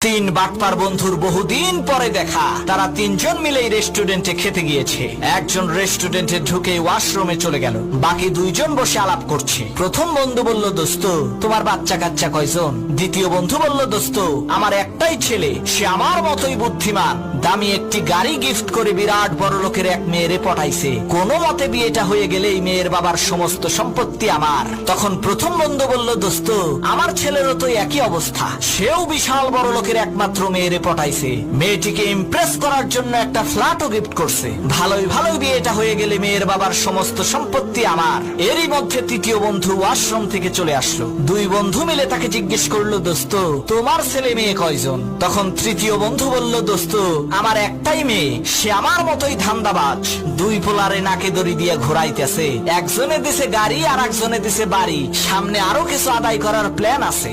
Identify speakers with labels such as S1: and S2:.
S1: তিন বাটপার বন্ধুর বহুদিন পরে দেখা, তারা তিনজন মিলেই রেস্টুরেন্টে খেতে গিয়েছে। একজন রেস্টুরেন্টে ঢুকে ওয়াশরুমে চলে গেল, বাকি দুইজন বসে আলাপ করছে। প্রথম বন্ধু বলল, দোস্ত তোমার বাচ্চা কাচ্চা কয়জন? দ্বিতীয় বন্ধু বলল, দোস্ত আমার একটাই ছেলে, সে আমার মতোই বুদ্ধিমান, দামি একটি গাড়ি গিফট করে বিরাট বড় লোকের এক মেয়েরে পটাইছে, কোনো মতে বিয়েটা হয়ে গেলেই মেয়ের বাবার সমস্ত সম্পত্তি আমার। তখন প্রথম বন্ধু বলল, দোস্ত আমার ছেলেরও তো একই অবস্থা, সেও বিশাল বড় লোকের একমাত্র মেয়েরে পটাইছে, মেয়েটিকে ইমপ্রেস করার জন্য একটা ফ্ল্যাটও গিফট করছে, ভালোই ভালোই বিয়েটা হয়ে গেলে মেয়ের বাবার সমস্ত সম্পত্তি আমার। এরই মধ্যে তৃতীয় বন্ধু ওয়াশরুম থেকে চলে আসলো। দুই বন্ধু মিলে তাকে জিজ্ঞেস করলো, দোস্ত তোমার ছেলে মেয়ে কয়জন? তখন তৃতীয় বন্ধু বলল, দোস্ত আমার একটাই মেয়ে, সে আমার মতোই ধান্দাবাজ, দুই পোলারে নাকে দড়ি দিয়ে ঘোরাইতেছে, একজনে দিছে গাড়ি আর একজনে দিছে বাড়ি, সামনে আরো কিছু আদায় করার প্ল্যান আছে।